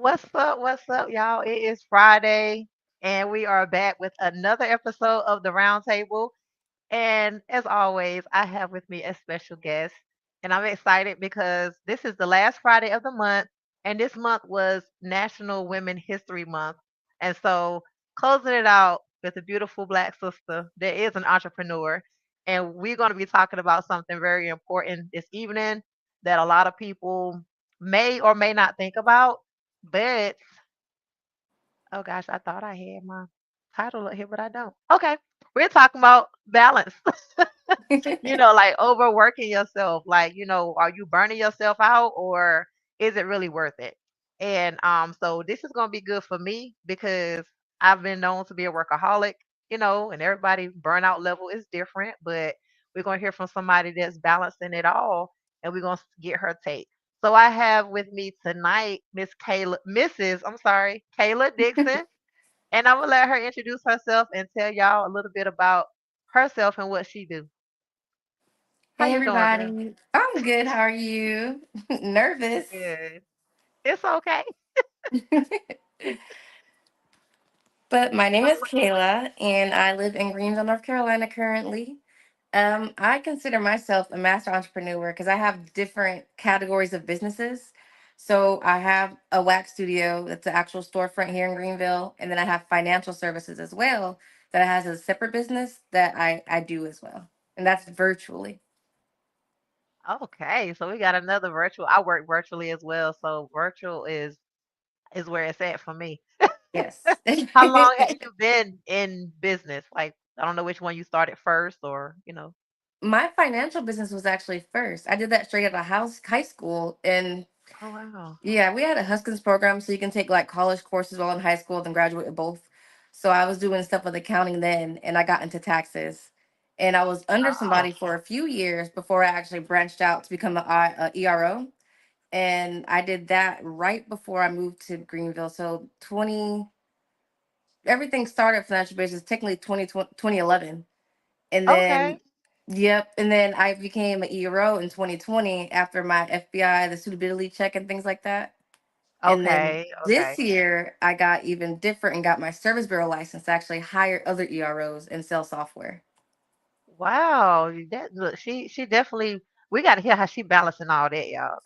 What's up, y'all? It is Friday, and we are back with another episode of the Round Table. And as always, I have with me a special guest, and I'm excited because this is the last Friday of the month, and this month was National Women History Month. And so, closing it out with a beautiful black sister that is an entrepreneur, and we're going to be talking about something very important this evening that a lot of people may or may not think about, but oh gosh, I thought I had my title up here, but I don't. Okay, we're talking about balance. Like overworking yourself. Like, are you burning yourself out or is it really worth it? And so this is gonna be good for me because I've been known to be a workaholic, and everybody burnout level is different, but we're gonna hear from somebody that's balancing it all and we're gonna get her take. So I have with me tonight I'm sorry, Kayla Dixon, and I'm gonna let her introduce herself and tell y'all a little bit about herself and what she do. How Hey you doing, girl? everybody, I'm good. How are you? Nervous. Good. It's okay. But my name So, is Kayla and I live in Greenville, North Carolina currently. I consider myself a master entrepreneur because I have different categories of businesses. So I have a wax studio that's an actual storefront here in Greenville, and then I have financial services as well that has a separate business that I do as well. And that's virtually. okay, so we got another virtual. I work virtually as well, so virtual is where it's at for me. Yes. How long have you been in business? Like, I don't know which one you started first, or. My financial business was actually first. I did that straight out of high school. And Oh wow. yeah, we had a Huskins program so you can take like college courses while in high school, then graduate with both. So I was doing stuff with accounting then, and I got into taxes. And I was under Oh, somebody for a few years before I actually branched out to become a ERO. And I did that right before I moved to Greenville. So 20, everything started financial business technically 2011. And okay. then, yep. And then I became an ERO in 2020 after my FBI, the suitability check and things like that. And then Okay, this okay. year, I got even different and got my service bureau license to actually hire other EROs and sell software. Wow, that look, she definitely we gotta hear how she balancing all that, y'all.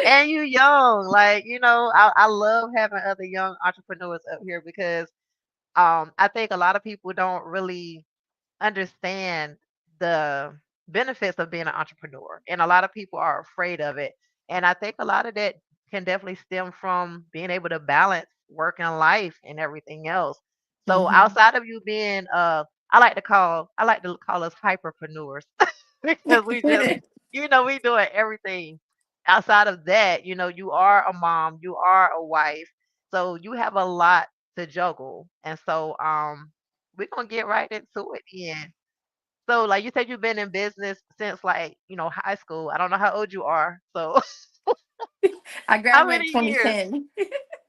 And you young, like, I love having other young entrepreneurs up here because I think a lot of people don't really understand the benefits of being an entrepreneur, and a lot of people are afraid of it. And I think a lot of that can definitely stem from being able to balance work and life and everything else. So Hmm. outside of you being I like to call us hyperpreneurs because we doing everything. Outside of that, you are a mom, you are a wife, so you have a lot to juggle. And so we're gonna get right into it then. So, like you said, you've been in business since, like, high school. I don't know how old you are. So, I how graduated many years? 2010.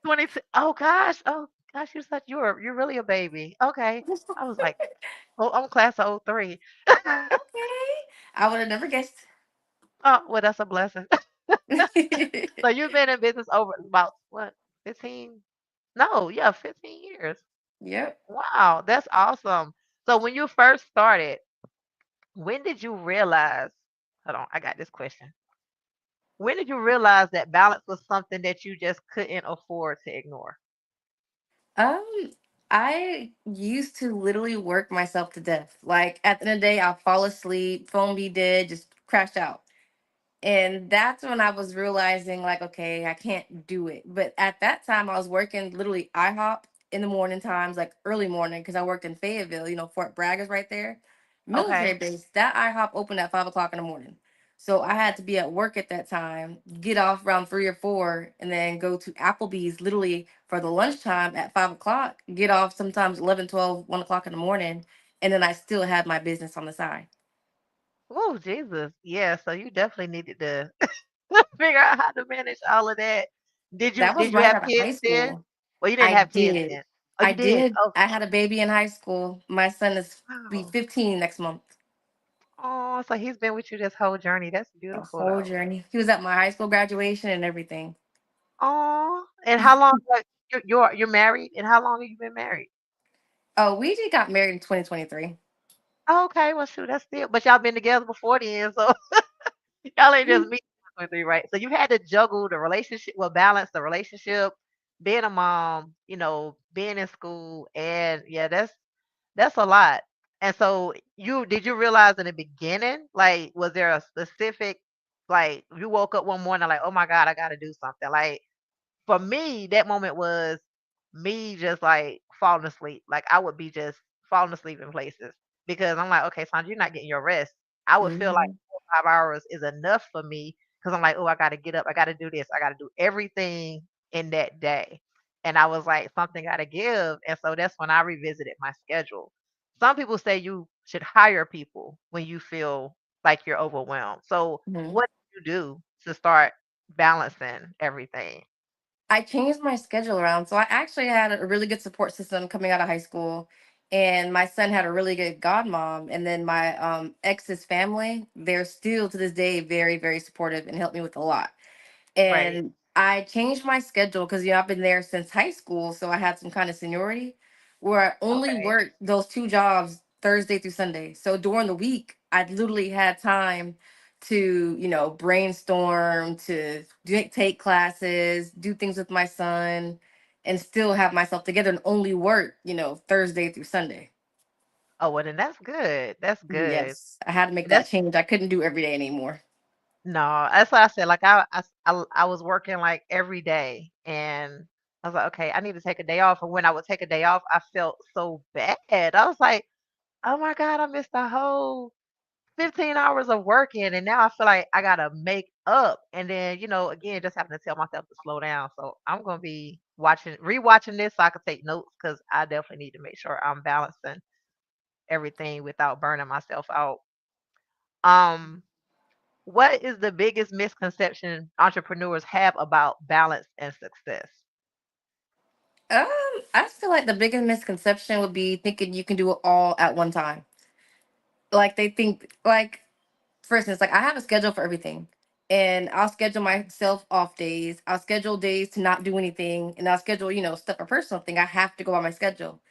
22. Oh gosh. Oh gosh, you're really a baby. Okay. I was like, oh, I'm class of '03. Okay. I would have never guessed. Oh, well, that's a blessing. So you've been in business over about what, 15? No, yeah, 15 years. Yep. Wow, that's awesome. So when you first started, when did you realize? Hold on, I got this question. When did you realize that balance was something that you just couldn't afford to ignore? Um, I used to literally work myself to death. Like at the end of the day, I'll fall asleep, phone be dead, just crash out. And that's when I was realizing, like, okay, I can't do it. But at that time, I was working literally IHOP in the morning times, like early morning, because I worked in Fayetteville, Fort Bragg is right there. Military Okay. base, that IHOP opened at 5 o'clock in the morning. So I had to be at work at that time, get off around 3 or 4, and then go to Applebee's literally for the lunchtime at 5 o'clock, get off sometimes 11, 12, 1 o'clock in the morning. And then I still had my business on the side. Oh, Jesus. Yeah, so you definitely needed to figure out how to manage all of that. Did you That was did you right have out of high kids then? school. Well, you didn't I have kids did. then. Oh, I you did. did. Oh, I had a baby in high school. My son is be wow. 15 next month. Oh, so he's been with you this whole journey. That's The beautiful whole though. journey. He was at my high school graduation and everything. Oh, and how long, like, you're married, and how long have you been married? Oh, we just got married in 2023. Oh, okay, well, shoot, that's still, but y'all been together before then, so y'all ain't just meet 23, right? So you had to juggle the relationship, well, balance the relationship, being a mom, being in school, and yeah, that's a lot. And so you did you realize in the beginning, like, was there a specific, like, you woke up one morning like, oh my God, I got to do something, like, for me, that moment was me just like falling asleep. Like I would be just falling asleep in places because I'm like, okay, Sandra, you're not getting your rest. I would feel like Hmm. 4 or 5 hours is enough for me because I'm like, oh, I got to get up, I got to do this, I got to do everything in that day. And I was like, something got to give. And so that's when I revisited my schedule. Some people say you should hire people when you feel like you're overwhelmed. So, Hmm. what do you do to start balancing everything? I changed my schedule around. So I actually had a really good support system coming out of high school. And my son had a really good godmom. And then my ex's family, they're still to this day very, very supportive and helped me with a lot. Right. And I changed my schedule because I've been there since high school, so I had some kind of seniority where I only Okay. worked those two jobs Thursday through Sunday. So during the week, I literally had time to brainstorm, to take classes, do things with my son, and still have myself together and only work Thursday through Sunday. Oh, well, then that's good. That's good. Yes, I had to make that That's change. I couldn't do every day anymore. no, that's what I said. Like I was working like every day, and I was like, okay, I need to take a day off. And when I would take a day off, I felt so bad. I was like, oh my God, I missed the whole 15 hours of working, and now I feel like I gotta make up. And then, again, just having to tell myself to slow down. So I'm gonna be rewatching this so I can take notes because I definitely need to make sure I'm balancing everything without burning myself out. Um, what is the biggest misconception entrepreneurs have about balance and success? Um, I feel like the biggest misconception would be thinking you can do it all at one time. Like they think, like, for instance, like I have a schedule for everything. And I'll schedule myself off days. I'll schedule days to not do anything. And I'll schedule, stuff for personal thing. I have to go by my schedule.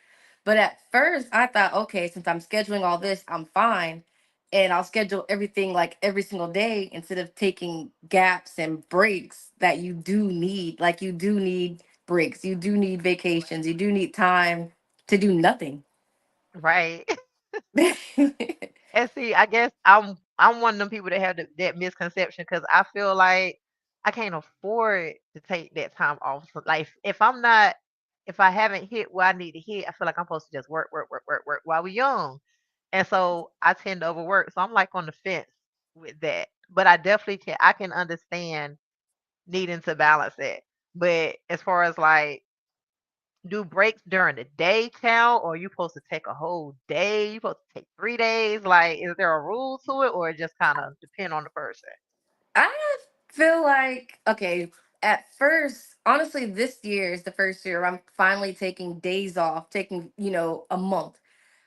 But at first, I thought, okay, since I'm scheduling all this, I'm fine. And I'll schedule everything like every single day instead of taking gaps and breaks that you do need. Like, you do need breaks, you do need vacations, you do need time to do nothing. Right. And see, I guess I'm one of them people that have that misconception because I feel like I can't afford to take that time off. So, like if I haven't hit where I need to hit, I feel like I'm supposed to just work, work, work, work, work while we're young. And so I tend to overwork. So I'm like on the fence with that. But I can understand needing to balance it. But as far as like, do breaks during the day count, or you supposed to take a whole day? You supposed to take 3 days? Like, is there a rule to it, or it just kind of depend on the person? I feel like, okay, at first, honestly, this year is the first year I'm finally taking days off, taking, a month.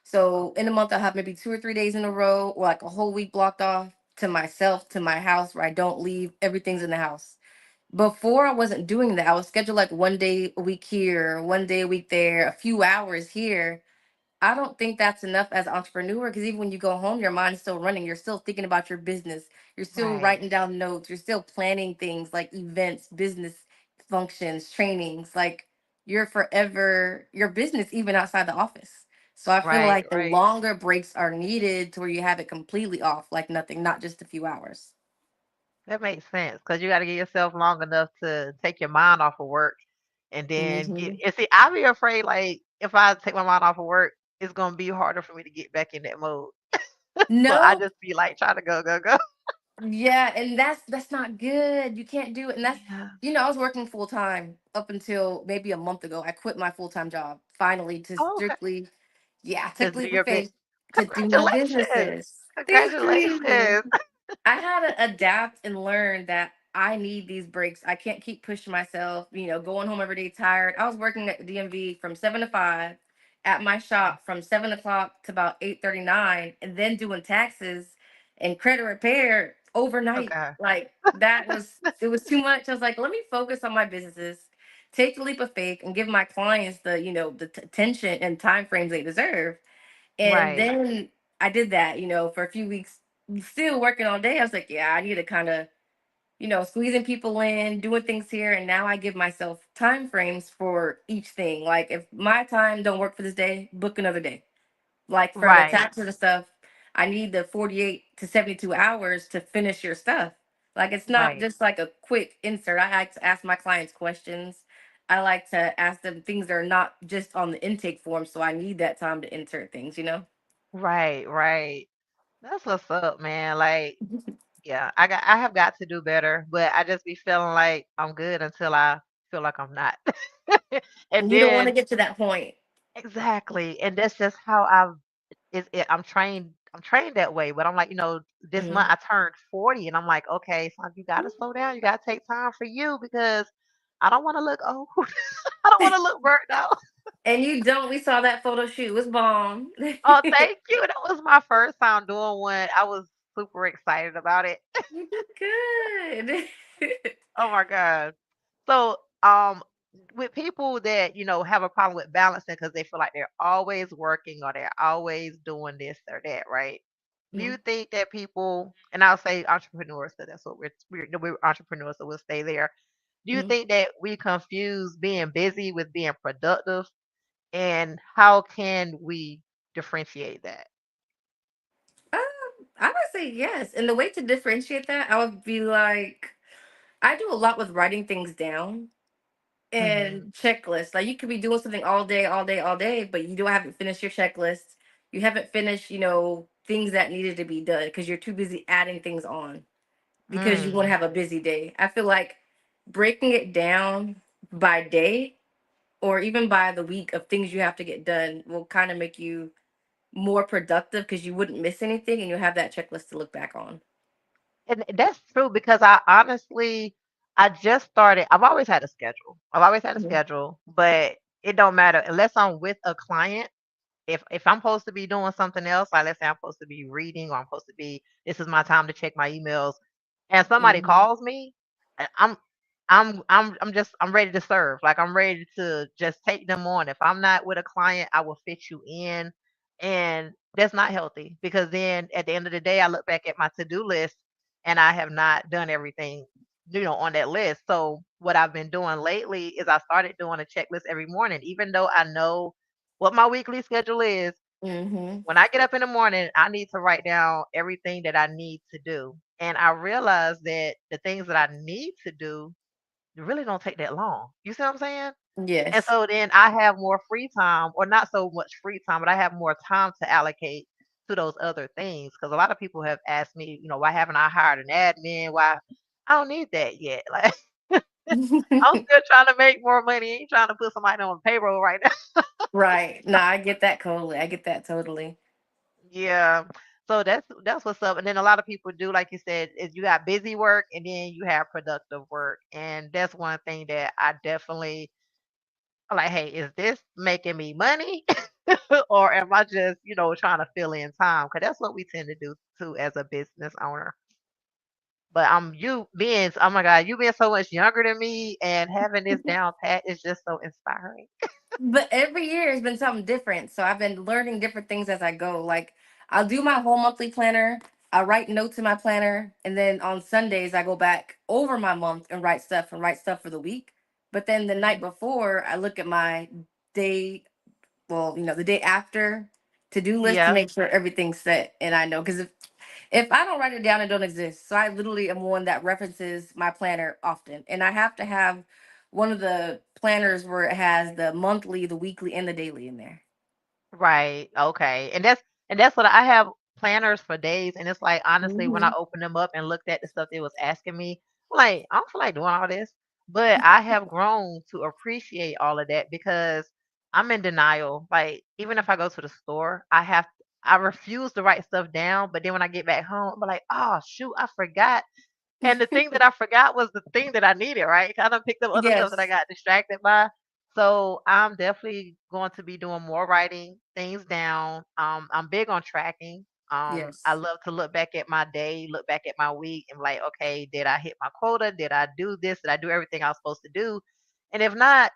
So in a month, I'll have maybe 2 or 3 days in a row, or like a whole week blocked off to myself, to my house, where I don't leave. Everything's in the house. Before, I wasn't doing that. I would schedule like one day a week here, one day a week there, a few hours here. I don't think that's enough as an entrepreneur, because even when you go home, your mind is still running. You're still thinking about your business. You're still Right, writing down notes. You're still planning things like events, business functions, trainings. Like, you're forever your business, even outside the office. So I feel right, like the right. longer breaks are needed to where you have it completely off, like nothing, not just a few hours. That makes sense because you got to give yourself long enough to take your mind off of work, and then get. Hmm. And see, I be afraid like if I take my mind off of work, it's gonna be harder for me to get back in that mode. So I No. just be like trying to go, go, go. Yeah, and that's not good. You can't do it. And that's, Yeah. I was working full time up until maybe a month ago. I quit my full time job finally to Oh, okay. strictly, yeah, To take a do leap of your bit. faith to do my Congratulations. businesses. Thank you. Congratulations. I had to adapt and learn that I need these breaks. I can't keep pushing myself, going home every day tired. I was working at the DMV from 7 to 5, at my shop from 7 o'clock to about 8:39, and then doing taxes and credit repair overnight. Okay. Like that was it was too much. I was like, let me focus on my businesses, take the leap of faith, and give my clients the the attention and time frames they deserve. And Right. then I did that, for a few weeks, still working all day. I was like, yeah, I need to kind of squeezing people in, doing things here, and now I give myself time frames for each thing. Like if my time don't work for this day, book another day. Like for the Right. taxes and stuff, I need the 48 to 72 hours to finish your stuff. Like it's not Right. just like a quick insert. I like to ask my clients questions. I like to ask them things that are not just on the intake form, so I need that time to insert things. Right. Right. That's what's up, man. Like, yeah, I have got to do better, but I just be feeling like I'm good until I feel like I'm not. And And you don't want to then get to that point. exactly, and that's just how I'm trained that way, but I'm like, this month Mhm. I turned 40 and I'm like, okay, so you got to slow down. You got to take time for you because I don't want to look old. I don't want to look burnt out. And you don't. We saw that photo shoot. It was bomb. Oh, thank you. That was my first time doing one. I was super excited about it. You did good. Oh my God. So, with people that, have a problem with balancing because they feel like they're always working or they're always doing this or that, right? Do you Mhm. think that people, and I'll say entrepreneurs, because that's what we're entrepreneurs, so we'll stay there. Do you Mhm. think that we confuse being busy with being productive? And how can we differentiate that? Um, I would say yes. And the way to differentiate that, I would be like, I do a lot with writing things down Hmm. and checklists. Like you could be doing something all day, all day, all day, but you don't haven't finished your checklist. You haven't finished, things that needed to be done because you're too busy adding things on because you want to Mm. have a busy day. I feel like breaking it down by day or even by the week of things you have to get done will kind of make you more productive because you wouldn't miss anything and you'll have that checklist to look back on. And that's true because I honestly, I just started. I've always had a schedule. I've always had a Mhm. schedule, but it don't matter unless I'm with a client. If I'm supposed to be doing something else, like let's say I'm supposed to be reading or I'm supposed to be, this is my time to check my emails, and somebody Mhm. calls me, I'm ready to serve. Like I'm ready to just take them on. If I'm not with a client, I will fit you in, and that's not healthy because then at the end of the day, I look back at my to-do list and I have not done everything, on that list. So what I've been doing lately is I started doing a checklist every morning, even though I know what my weekly schedule is. Mhm. When I get up in the morning, I need to write down everything that I need to do. And I realize that the things that I need to do really don't take that long. You see what I'm saying? And Yes. so then I have more free time, or not so much free time, but I have more time to allocate to those other things. Because a lot of people have asked me, why haven't I hired an admin? Why I don't need that yet. Like I'm still trying to make more money. Ain't trying to put somebody on payroll right now. Right. No, I get that totally. I get that totally. Yeah. So that's what's up. And then a lot of people do, like you said, is you got busy work and then you have productive work. And that's one thing that I definitely I'm like, hey, is this making me money? Or am I just, trying to fill in time? Because that's what we tend to do too as a business owner. But you being, oh my God, you being so much younger than me and having this down pat is just so inspiring. But every year has been something different. So I've been learning different things as I go. Like I'll do my whole monthly planner. I write notes in my planner. And then on Sundays I go back over my month and write stuff for the week. But then the night before I look at my day, well, the day after to-do list to Yeah, make sure everything's set. And I know because if I don't write it down, it don't exist. So I literally am one that references my planner often. And I have to have one of the planners where it has the monthly, the weekly, and the daily in there. right. Okay. And that's what I have planners for days. And it's like honestly, when I Hmm. opened them up and looked at the stuff they was asking me, I'm like, I don't feel like doing all this. But I have grown to appreciate all of that because I'm in denial. Like, even if I go to the store, I refuse to write stuff down. But then when I get back home, I'm like, oh shoot, I forgot. And the thing that I forgot was the thing that I needed, right? I done picked up other stuff that I Yes. got distracted by. So I'm definitely going to be doing more writing things down. I'm big on tracking. I Yes. love to look back at my day, look back at my week, and like, okay, did I hit my quota? Did I do this? Did I do everything I was supposed to do? And if not,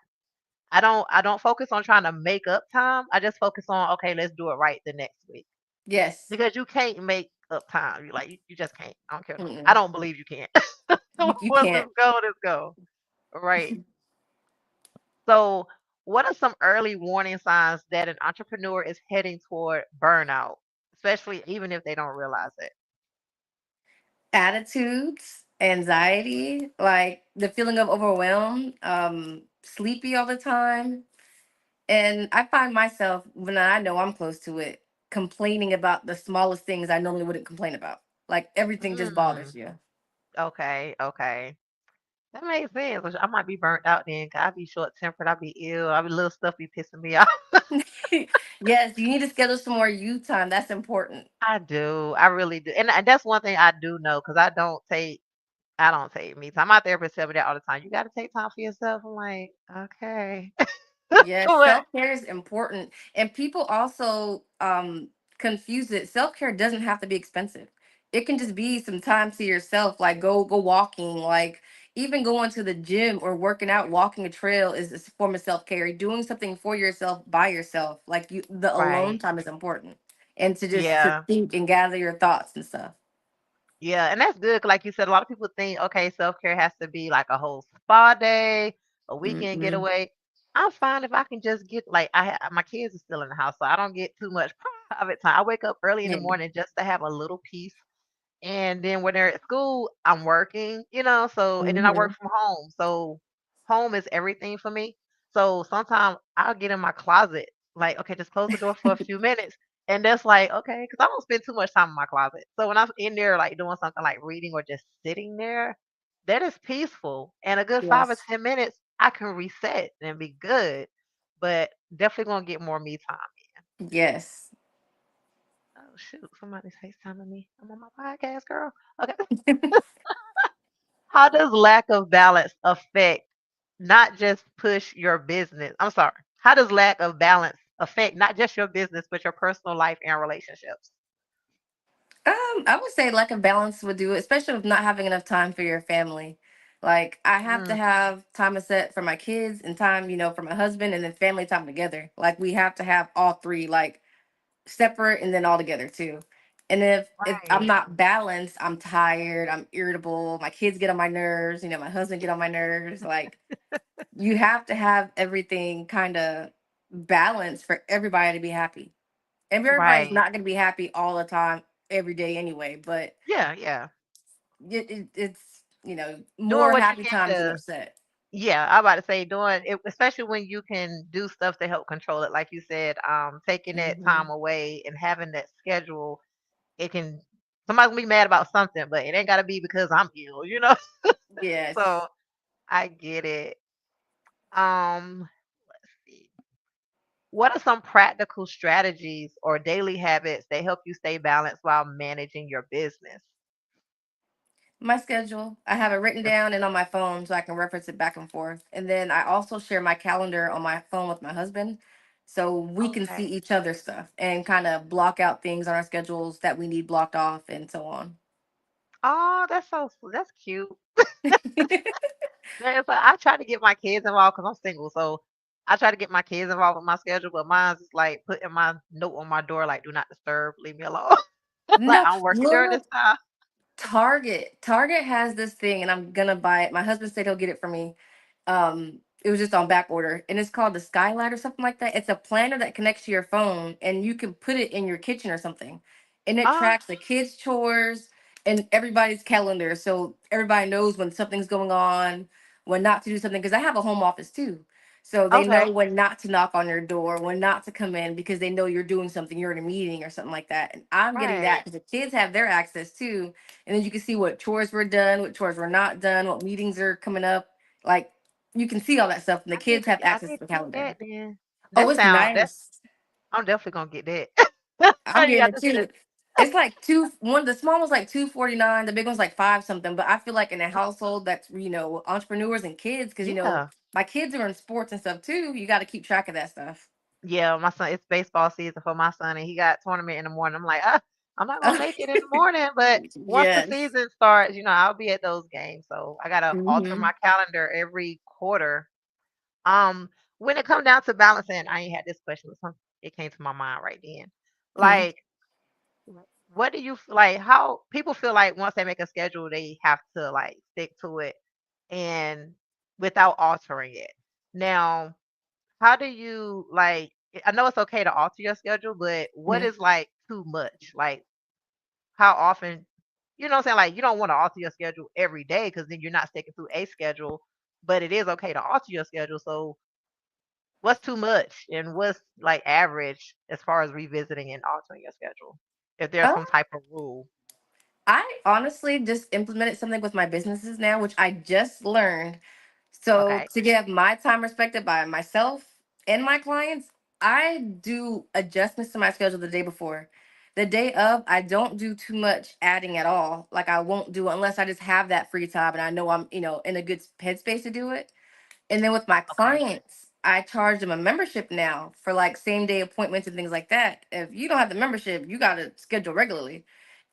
I don't focus on trying to make up time. I just focus on, okay, let's do it right the next week. Yes. Because you can't make up time. You just can't. I don't care. I Mm-mm. don't believe you can. You Once can't. it's go, let's go. Right. So, what are some early warning signs that an entrepreneur is heading toward burnout, especially even if they don't realize it? Attitudes, anxiety, like the feeling of overwhelmed, sleepy all the time. And I find myself, when I know I'm close to it, complaining about the smallest things I normally wouldn't complain about. Like everything just bothers Mm, you. okay, okay. That makes sense. Which I might be burnt out then. 'Cause I be short tempered. I be ill. I be little stuff be pissing me off. Yes, you need to schedule some more you time. That's important. I do. I really do. And that's one thing I do know because I don't take me time. My therapist tell me that all the time. You got to take time for yourself. I'm like, okay. Yes, But self care is important. And people also confuse it. Self care doesn't have to be expensive. It can just be some time to yourself, like go walking, like even going to the gym or working out, walking a trail is a form of self care. Doing something for yourself by yourself, like you, the alone right. time is important, and to Yeah. think and gather your thoughts and stuff. Yeah, and that's good. 'Cause like you said, a lot of people think, okay, self-care has to be like a whole spa day, a weekend Mm-mm. getaway. I'm fine if I can just get like my kids are still in the house, so I don't get too much private time. I wake up early in the Yeah. morning just to have a little peace. And then when they're at school, I'm working, so and then I work Hmm. from home. So home is everything for me. So sometimes I'll get in my closet, like, okay, just close the door for a few minutes. And that's like, okay, because I don't spend too much time in my closet. So when I'm in there, like doing something like reading or just sitting there, that is peaceful. And a good five or Yes. 10 minutes, I can reset and be good. But definitely gonna get more me time. Yes. Oh shoot, somebody's FaceTiming me. I'm on my podcast, girl. Okay. How does lack of balance affect not just push your business? I'm sorry. How does lack of balance affect not just your business, but your personal life and relationships? I would say lack of balance would do it, especially with not having enough time for your family. Like I have to Mm, have time set for my kids and time, for my husband and then family time together. Like we have to have all three, like separate and then all together too. And if I'm right, not balanced, I'm tired, I'm irritable, my kids get on my nerves, my husband get on my nerves. Like you have to have everything kind of balanced for everybody to be happy. And everybody's right. not going to be happy all the time every day anyway, but Yeah, yeah. it's Doing more what you happy can times than to, upset. yeah, I about to say doing it, especially when you can do stuff to help control it. Like you said, taking that Hmm. time away and having that schedule, it can, somebody's gonna be mad about something, but it ain't gotta be because I'm ill. So Yes. I get it. Let's see. What are some practical strategies or daily habits that help you stay balanced while managing your business? My schedule, I have it written That's down and on my phone so I can reference it back and forth. And then I also share my calendar on my phone with my husband so we can see okay. each other's stuff and kind of block out things on our schedules that we need blocked off and so on. Oh, that's so that's cute. Yeah, so I try to get my kids involved because I'm single, so I try to get my kids involved with my schedule, but mine's just like putting my note on my door like "Do not disturb, leave me alone." Like No, I'm working during this look, time. Target has this thing, and I'm gonna buy it. My husband said he'll get it for me. It was just on back order, and it's called the Skylight or something like that. It's a planner that connects to your phone, and you can put it in your kitchen or something, and it Ah, tracks the kids' chores and everybody's calendar, so everybody knows when something's going on, when not to do something. Because I have a home office too, so they know okay, when not to knock on your door, when not to come in, because they know you're doing something, you're in a meeting or something like that. And I'm getting that right. because the kids have their access too, and then you can see what chores were done, what chores were not done, what meetings are coming up. Like you can see all that stuff, and the kids have I access need to the to get calendar. that then. Oh, That it's sound that nice. I'm definitely gonna get that. I'm You getting got it to see too. this. It's like one the small one's like 249, the big one's like five something. But I feel like in a household that's entrepreneurs and kids, because Yeah. my kids are in sports and stuff too. You got to keep track of that stuff. Yeah, my son, it's baseball season for my son, and he got tournament in the morning. I'm like, I'm not gonna make it in the morning, but once the Yes. season starts, I'll be at those games. So I gotta alter Hmm. my calendar every quarter. Um, when it come down to balancing, I ain't had this question, but it came to my mind right then. Hmm. Like, what do you like? How people feel like once they make a schedule, they have to like stick to it and without altering it. Now, how do you like? I know it's okay to alter your schedule, but what is like too much? Like, how often? You know what I'm saying? Like, you don't want to alter your schedule every day because then you're not sticking to a schedule. But it is okay to alter your schedule. So, what's too much, and what's like average as far as revisiting and altering your schedule? If there's Um, some type of rule, I honestly just implemented something with my businesses now, which I just learned. So okay, to get my time respected by myself and my clients, I do adjustments to my schedule the day before. The day of, I don't do too much adding at all. Like I won't do unless I just have that free time and I know I'm, in a good headspace to do it. And then with my okay, clients, I charge them a membership now for like same day appointments and things like that. If you don't have the membership, you got to schedule regularly.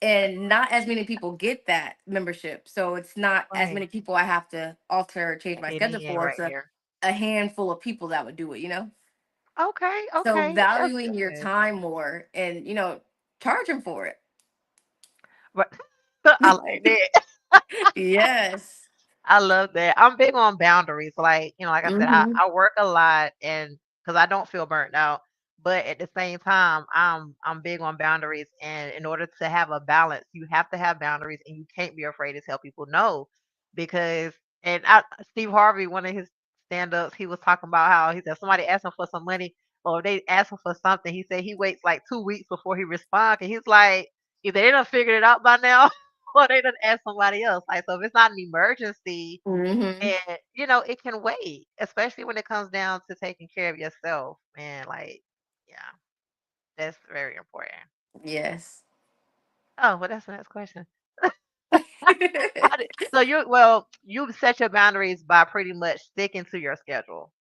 And not as many people get that membership. So it's not as right. many people I have to alter or change my Fit schedule in for. right It's a, there. a handful of people that would do it, you know? Okay, So okay, that's valuing your good. time more and, charging for But I it. like that. Yes. I love that. I'm big on boundaries. Like, like I said, Mm-hmm. I work a lot and because I don't feel burnt out. But at the same time, I'm big on boundaries. And in order to have a balance, you have to have boundaries and you can't be afraid to tell people no. Because Steve Harvey, one of his stand-ups, he was talking about how he said somebody asked him for some money or if they ask him for something, he said he waits like 2 weeks before he responds. And he's like, either they done figured it out by now or they done ask somebody else. Like, so if it's not an emergency, Mm-hmm. and it can wait, especially when it comes down to taking care of yourself. And like, yeah, that's very important. Yes. Oh, well, that's the next question. So you set your boundaries by pretty much sticking to your schedule,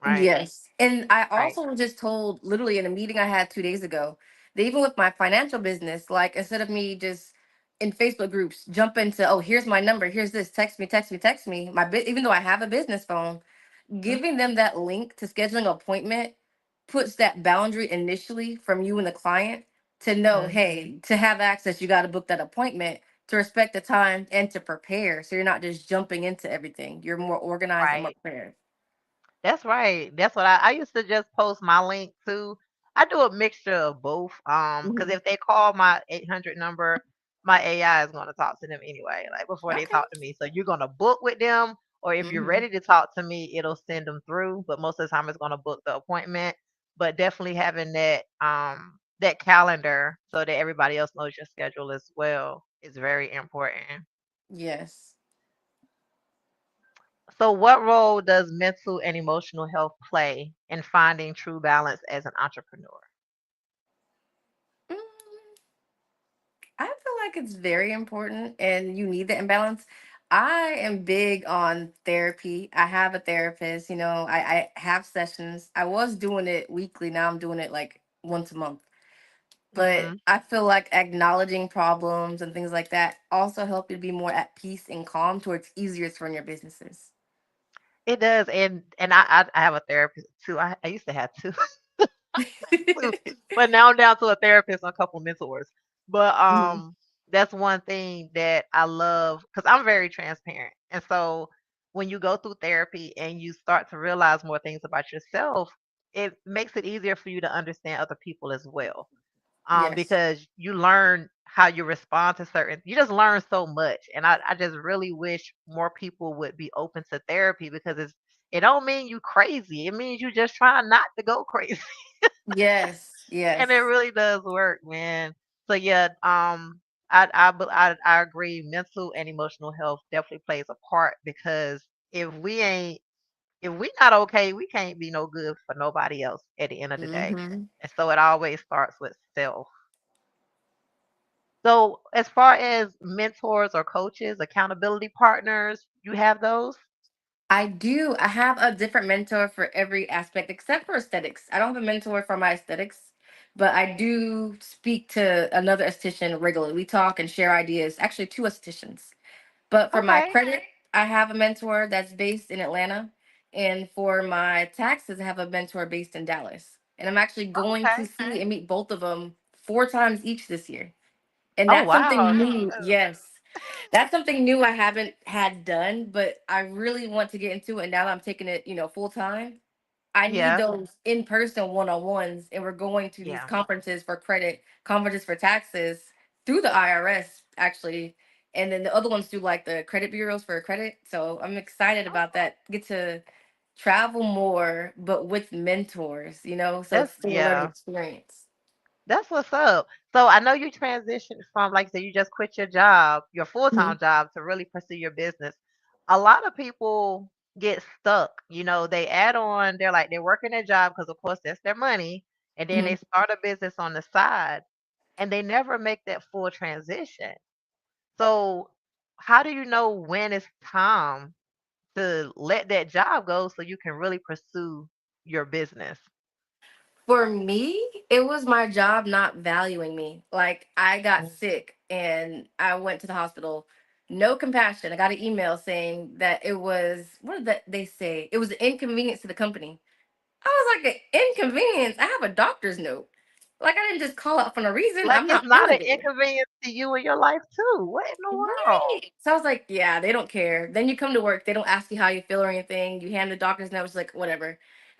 right? Yes. And I Right. also was just told literally in a meeting I had 2 days ago that even with my financial business, like instead of me just in Facebook groups jump into, oh, here's my number, here's this, text me, text me, text me. Even though I have a business phone, Mhm. giving them that link to scheduling an appointment puts that boundary initially from you and the client to know, Mhm. hey, to have access, you got to book that appointment to respect the time and to prepare. So you're not just jumping into everything. You're more organized and more Right. prepared. That's right. That's what I used to just post my link too. I do a mixture of both. Because Mhm. if they call my 800 number, my AI is going to talk to them anyway, like before they Okay. talk to me. So you're going to book with them, or if you're Mhm. ready to talk to me, it'll send them through. But most of the time, it's going to book the appointment. But definitely having that calendar so that everybody else knows your schedule as well is very important. Yes. So, what role does mental and emotional health play in finding true balance as an entrepreneur? Mm, I feel like it's very important and you need the imbalance. I am big on therapy. I have a therapist, I have sessions. I was doing it weekly. Now I'm doing it like once a month. But Hmm. I feel like acknowledging problems and things like that also help you to be more at peace and calm towards easier to run your businesses. It does, and I have a therapist too. I used to have two, too, but now I'm down to a therapist and a couple mentors. But Mhm. that's one thing that I love because I'm very transparent, and so when you go through therapy and you start to realize more things about yourself, it makes it easier for you to understand other people as well. Yes. Because you learn how you respond to certain you just learn so much. And I just really wish more people would be open to therapy because it don't mean you crazy. It means you just trying not to go crazy. Yes. And it Yes. really does work, man. So yeah, I agree. Mental and emotional health definitely plays a part because if we ain't if we not okay, we can't be no good for nobody else at the end of the day. Hmm. And so it always starts with self. So, as far as mentors or coaches, accountability partners, you have those? I do. I have a different mentor for every aspect except for aesthetics. I don't have a mentor for my aesthetics but I do speak to another esthetician regularly. We talk and share ideas. Actually, two estheticians. But for my Okay. credit, I have a mentor that's based in Atlanta. And for my taxes, I have a mentor based in Dallas. And I'm actually going Okay. to see and meet both of them 4 times each this year. And Oh that's something wow. Look new. at you. Yes. That's something new I haven't had done, but I really want to get into it now that I'm taking it, full time. I need Yeah. those in person one on ones, and we're going to these Yeah. conferences for credit, conferences for taxes through the IRS actually, and then the other ones do like the credit bureaus for credit. So I'm excited about that. Get to travel more, but with mentors, so That's it's still a learning yeah. experience. That's what's up. So I know you transitioned from, like I said, you just quit your job, your Mhm. full-time job, to really pursue your business. A lot of people get stuck. They add on, they're like, they're working their job because, of course, that's their money. And then they Mhm. start a business on the side and they never make that full transition. So, how do you know when it's time to let that job go so you can really pursue your business? For me, it was my job not valuing me. Like I got Mm. sick and I went to the hospital. No compassion. I got an email saying that it was what did they say? It was an inconvenience to the company. I was like, an inconvenience? I have a doctor's note. Like I didn't just call out for no reason. Like, I'm it's not not feeling an good. inconvenience to you in your life too. What in the world? Right. So I was like, yeah, they don't care. Then you come to work, they don't ask you how you feel or anything. You hand the doctor's note, it's like, whatever.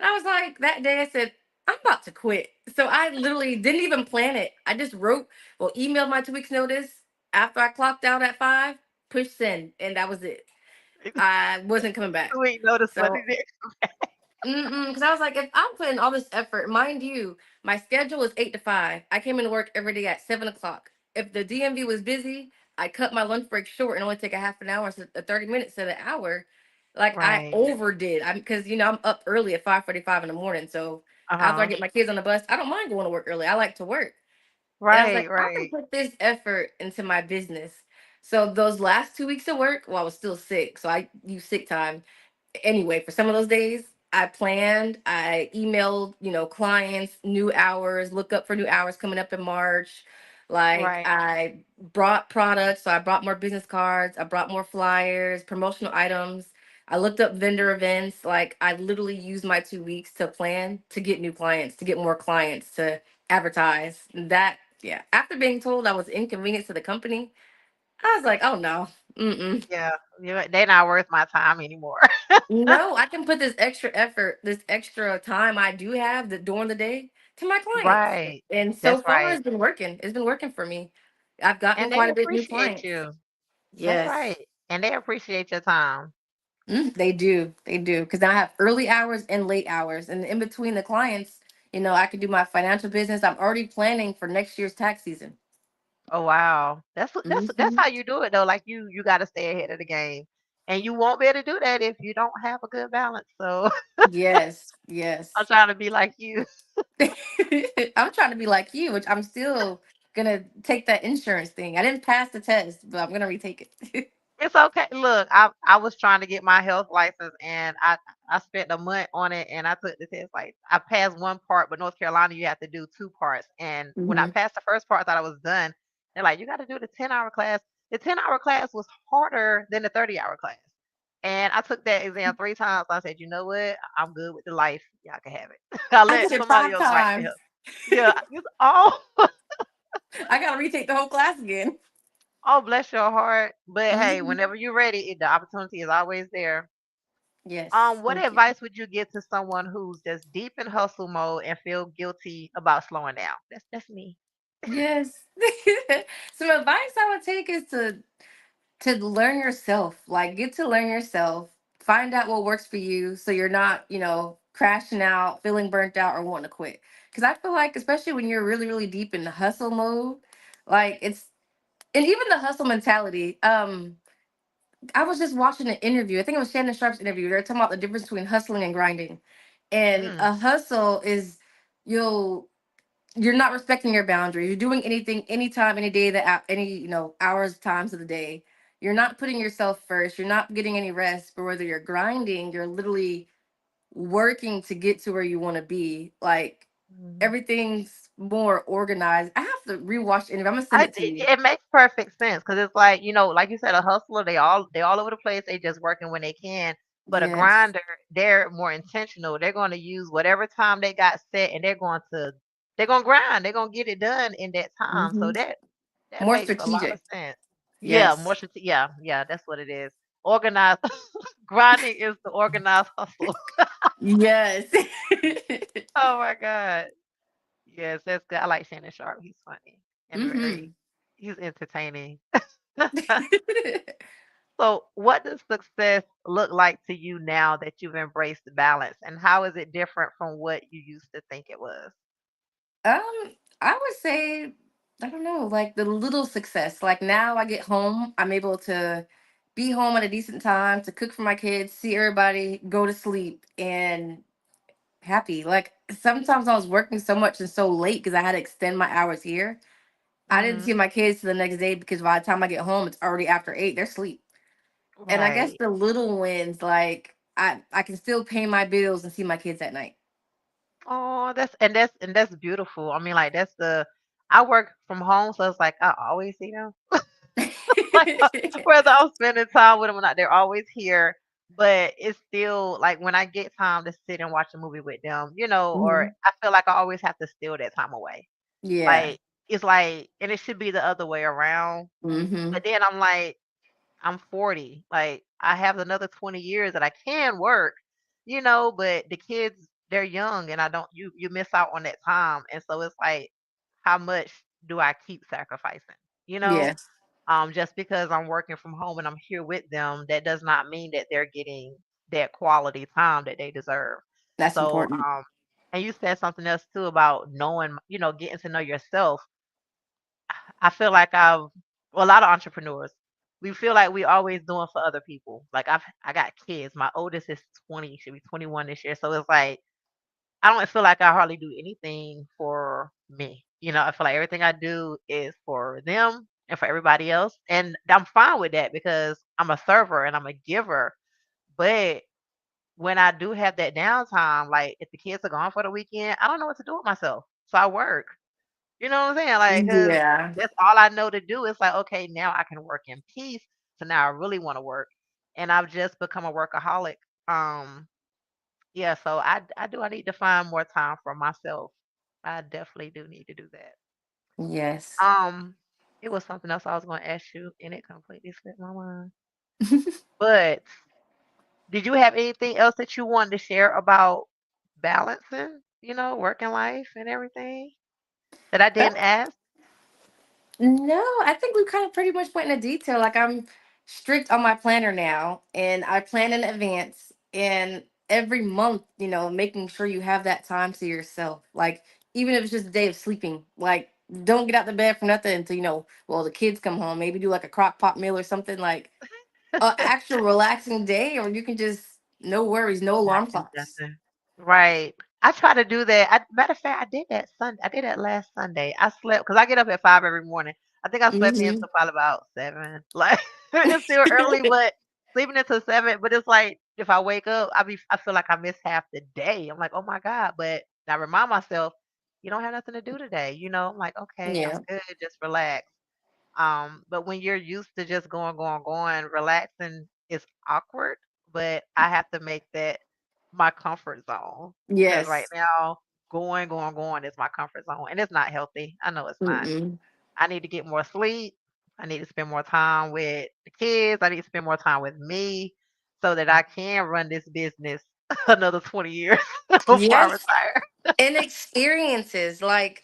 And I was like, that day I said, I'm about to quit. So I literally didn't even plan it. I just wrote, well, emailed my 2 weeks notice after I clocked out at 5, push send, and that was it. I wasn't coming back. 2 week notice, but So it didn't. because I was like, if I'm putting all this effort, mind you, my schedule is 8 to 5. I came into work every day at 7 o'clock. If the DMV was busy, I cut my lunch break short and only take a half an hour, instead of 30 minutes to an hour. Like I Right. overdid. I'm because I'm up early at 5:45 in the morning. So after I Uh-huh. get my kids on the bus, I don't mind going to work early. I like to work. And I was Right, like, I can right, put this effort into my business. So those last 2 weeks of work, well, I was still sick. So I used sick time anyway, for some of those days, I planned, I emailed, clients, new hours, look up for new hours coming up in March. Like right, I brought products, so I brought more business cards, I brought more flyers, promotional items. I looked up vendor events. Like I literally used my 2 weeks to plan to get new clients, to get more clients, to advertise. That, yeah. After being told I was inconvenienced to the company, I was like, oh no. Mm-mm. yeah. They're not worth my time anymore. No, I can put this extra effort, this extra time I do have during the day to my clients. Right. And so That's far right. it's been working. It's been working for me. I've gotten And they quite a bit new appreciate clients. you. That's Yes. right. And they appreciate your time. They do. They do. Because I have early hours and late hours. And in between the clients, I can do my financial business. I'm already planning for next year's tax season. Oh wow. That's Hmm. how you do it though. Like you gotta stay ahead of the game. And you won't be able to do that if you don't have a good balance. So Yes. I'm Yes. trying to be like you. I'm trying to be like you, which I'm still gonna take that insurance thing. I didn't pass the test, but I'm gonna retake it. It's okay. Look, I was trying to get my health license and I spent a month on it and I took the test. Like I passed one part, but North Carolina you have to do two parts. And when I Hmm. passed the first part, I thought I was done. They're like, you got to do the 10-hour class. The 10-hour class was harder than the 30-hour class. And I took that exam 3 times. I said, you know what? I'm good with the life. Y'all can have it. I I did let it somebody five else write the times. help. Yeah, it's all. I gotta retake the whole class again. Oh, bless your heart. But hey, Hmm. whenever you're ready, the opportunity is always there. Yes, What thank you. advice would you give to someone who's just deep in hustle mode and feel guilty about slowing down? That's me. Yes. Some advice I would take is to learn yourself. Like get to learn yourself. Find out what works for you so you're not, crashing out, feeling burnt out, or wanting to quit. Because I feel like, especially when you're really, really deep in the hustle mode, like and even the hustle mentality. I was just watching an interview. I think it was Shannon Sharp's interview. They're talking about the difference between hustling and grinding. And Mm, a hustle is you'll you're not respecting your boundaries. You're doing anything, anytime, any day that any hours, times of the day. You're not putting yourself first. You're not getting any rest. But whether you're grinding, you're literally working to get to where you want to be. Like Mhm. Everything's more organized. I have to rewatch it. I'm gonna send I it to it you. it makes perfect sense because it's like, like you said, a hustler, they all over the place, they just working when they can, but a Yes. grinder, they're more intentional, they're gonna use whatever time they got set, and they're gonna grind, they're gonna get it done in that time, so Hmm. that More makes a lot of strategic. sense. Yeah, Yes. more yeah, yeah, that's what it is. Organized grinding is the organized hustle. Yes. Oh my god. Yes, that's good. I like Shannon Sharp, he's funny and Hmm. he's entertaining. So, what does success look like to you now that you've embraced the balance, and how is it different from what you used to think it was? I would say, I don't know, like the little success. Like now I get home, I'm able to be home at a decent time to cook for my kids, see everybody, go to sleep, and happy. Like sometimes I was working so much and so late because I had to extend my hours here. I didn't see Mhm. my kids till the next day because by the time I get home, it's already after 8. They're asleep. And I guess Right. the little wins, like I can still pay my bills and see my kids at night. Oh, that's beautiful. I mean, like I work from home, so it's like I always see them. Like whether I'm spending time with them or not, they're always here. But it's still like when I get time to sit and watch a movie with them, or Hmm. I feel like I always have to steal that time away. Yeah. Like it's like, and it should be the other way around. Hmm. But then I'm like, I'm 40. Like I have another 20 years that I can work, but the kids, they're young and I don't you miss out on that time. And so it's like, how much do I keep sacrificing? You know? Yes, Just because I'm working from home and I'm here with them, that does not mean that they're getting that quality time that they deserve. that's So, important. and you said something else too about knowing, getting to know yourself. I feel like well, a lot of entrepreneurs, we feel like we always doing for other people. Like I got kids. My oldest is 20, should be 21 this year. So it's like I don't feel like I hardly do anything for me. I feel like everything I do is for them and for everybody else. And I'm fine with that because I'm a server and I'm a giver. But when I do have that downtime, like if the kids are gone for the weekend, I don't know what to do with myself. So I work. You know what I'm saying? Like, cause Yeah. that's all I know to do. It's like, okay, now I can work in peace. So now I really want to work. And I've just become a workaholic. Um, yeah, so I need to find more time for myself. I definitely do need to do that. Yes. Um, it was something else I was going to ask you, and it completely slipped my mind. But did you have anything else that you wanted to share about balancing, working life and everything that I didn't ask? No, I think we kind of pretty much went into detail. Like I'm strict on my planner now, and I plan in advance. And every month, making sure you have that time to yourself. Like even if it's just a day of sleeping, like don't get out the bed for nothing until well, the kids come home. Maybe do like a crock pot meal or something like a actual relaxing day, or you can just no worries, no Not alarm do clocks. nothing. Right. I try to do that. Matter of fact, I did that Sunday. I did that last Sunday. I slept because I get up at 5 every morning. I think I slept in Hmm. until probably about 7. Like it's still early, but sleeping until 7. But it's like if I wake up, I feel like I missed half the day. I'm like, oh my god. But I remind myself, you don't have nothing to do today. I'm like, okay, I'm Yeah. good. Just relax. But when you're used to just going, going, going, relaxing is awkward. But I have to make that my comfort zone because right Yes. now, going, going, going is my comfort zone, and it's not healthy. I know it's not. Mm-mm. I need to get more sleep. I need to spend more time with the kids. I need to spend more time with me so that I can run this business another 20 years before I Yes. retire. And experiences like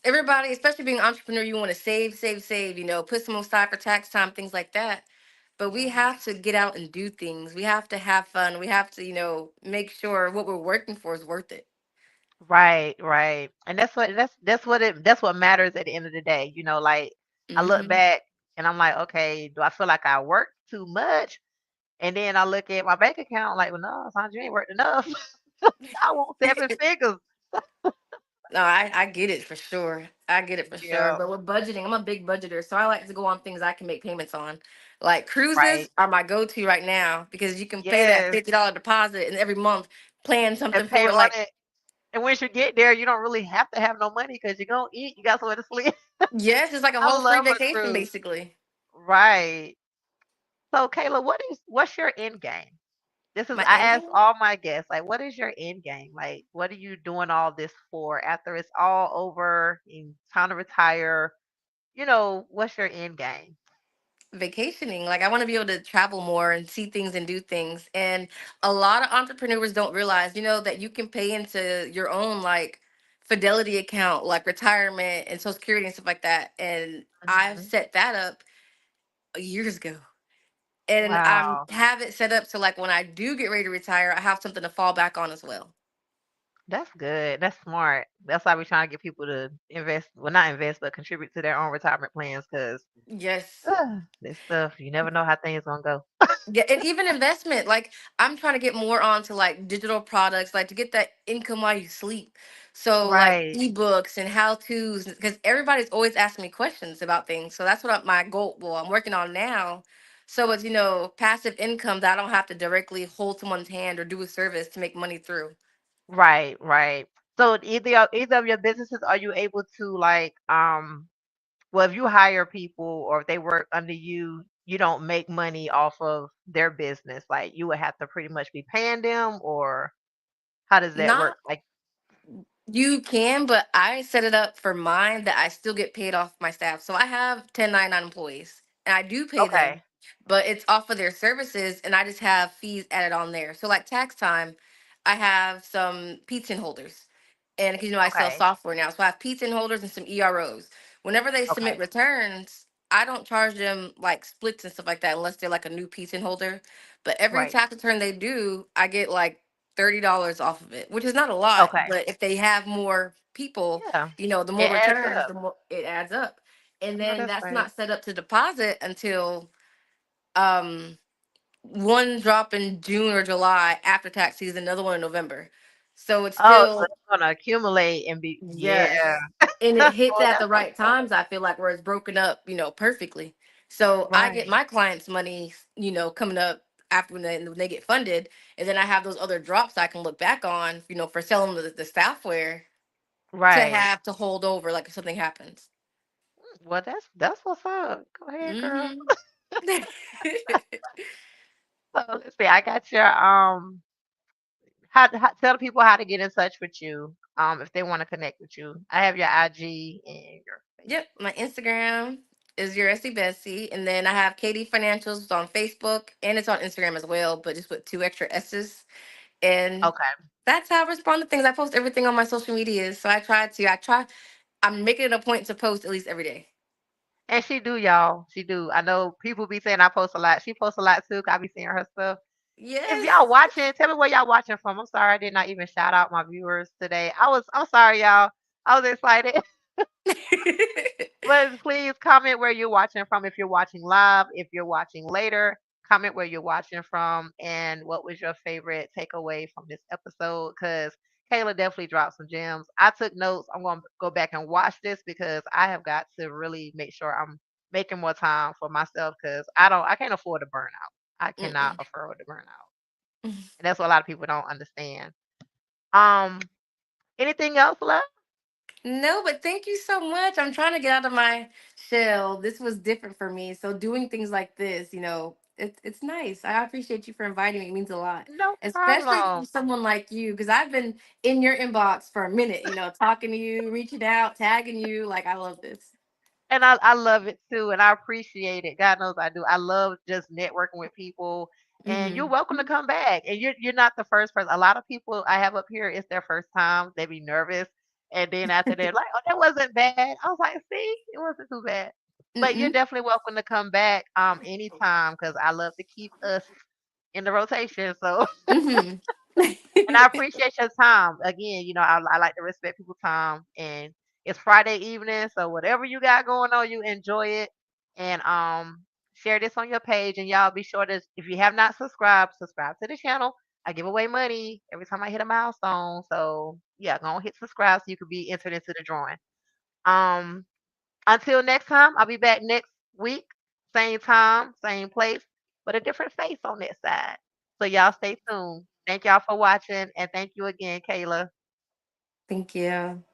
everybody, especially being an entrepreneur, you want to save, save, save, put some aside for tax time, things like that. But we Yeah. have to get out and do things. We have to have fun. We have to, make sure what we're working for is worth it. Right, right. And that's what matters at the end of the day. Like I look Hmm. back and I'm like, okay, do I feel like I worked too much? And then I look at my bank account like, well, no, Sandra, you ain't worked enough. I want 7 figures. No, I get it for sure. I get it for sure. Yeah, But with budgeting, I'm a big budgeter, so I like to go on things I can make payments on. Like cruises right. are my go-to right now because you can pay that Yes. $50 deposit and every month plan And something pay for it. on Like it. And once you get there, you don't really have to have no money because you're gonna eat. You got somewhere to sleep. Yes, it's like a I whole free love a vacation cruise. basically. Right. So, Kayla, what's your end game? This is My I ask ending all my guests, like, what is your end game? Like, what are you doing all this for after it's all over and time to retire? What's your end game? vacationing. Like I want to be able to travel more and see things and do things. And a lot of entrepreneurs don't realize, that you can pay into your own like fidelity account, like retirement and social security and stuff like that. And I've Mhm. set that up years ago. And I Wow. have it set up so like when I do get ready to retire, I have something to fall back on as well. That's good. That's smart. That's why we're trying to get people to invest. Well, not invest, but contribute to their own retirement plans because Yes. this stuff, you never know how things gonna go. Yeah, and even investment. Like I'm trying to get more onto like digital products, like to get that income while you sleep. So like Right. ebooks and how tos, because everybody's always asking me questions about things. So that's what my goal. Well, I'm working on now. So it's passive income that I don't have to directly hold someone's hand or do a service to make money through. Right. Right. So either of your businesses, are you able to like well, if you hire people or if they work under you, you don't make money off of their business. Like you would have to pretty much be paying them, or how does that Not work? Like, You can, but I set it up for mine that I still get paid off my staff. So I have 1099 employees and I do pay them, okay, but it's off of their services and I just have fees added on there. So like tax time, I have some PTIN holders. And because I sell okay, software now. So I have PTIN holders and some EROs. Whenever they submit okay, returns, I don't charge them like splits and stuff like that unless they're like a new PTIN holder. But every right, tax return they do, I get like $30 off of it, which is not a lot, okay. but if they have more people, Yeah, the more it adds returns, up. the more it adds up. And No, then that's that's right. not set up to deposit until um one drop in June or July after tax season, another one in November. So it's Oh, so still it's gonna accumulate and be, yeah. yes. And it hits Oh, at that's the what's right up. times, I feel like, where it's broken up, perfectly. So I get Right, my clients' money, coming up after when they get funded. And then I have those other drops I can look back on, for selling the software to right. have to hold over like if something happens. Well, that's what's up. Go ahead, girl. Hmm So let's see. I got your how tell the people how to get in touch with you if they want to connect with you. I have your IG and your Yep, Facebook. my Instagram is your Essie Bessie, and then I have Katie Financials on Facebook, and it's on Instagram as well, but just with two extra S's. And Okay. that's how I respond to things. I post everything on my social medias, so I'm making it a point to post at least every day. And she do, y'all. She do. I know people be saying I post a lot. She posts a lot too. 'Cause I be seeing her stuff. If y'all Yes. watching, tell me where y'all watching from. I'm sorry I did not even shout out my viewers today. I'm sorry, y'all. I was excited. But please comment where you're watching from. If you're watching live, if you're watching later, comment where you're watching from and what was your favorite takeaway from this episode. Because Kayla definitely dropped some gems. I took notes. I'm going to go back and watch this because I have got to really make sure I'm making more time for myself because I can't afford to burn out. I cannot Mm-mm. afford to burn out. And that's what a lot of people don't understand. Um, anything else left? No, but thank you so much. I'm trying to get out of my shell. This was different for me. So doing things like this, it's nice. I appreciate you for inviting me. It means a lot. No Especially problem. from someone like you, because I've been in your inbox for a minute, talking to you, reaching out, tagging you. Like I love this. And I love it too, and I appreciate it. God knows I do. I love just networking with people, and you're Mm-hmm. welcome to come back. And you're not the first person. A lot of people I have up here, it's their first time. They be nervous, and then after they're like, "Oh, that wasn't bad." I was like, "See, it wasn't too bad." But you're Mm-mm. definitely welcome to come back anytime because I love to keep us in the rotation. So Mm-hmm. and I appreciate your time. Again, I like to respect people's time. And it's Friday evening, so whatever you got going on, you enjoy it. And share this on your page. And y'all be sure to, if you have not subscribed, subscribe to the channel. I give away money every time I hit a milestone. So yeah, go on hit subscribe so you can be entered into the drawing. Um until next time, I'll be back next week, same time, same place, but a different face on that side. So y'all stay tuned. Thank y'all for watching, and thank you again, Kayla. Thank you.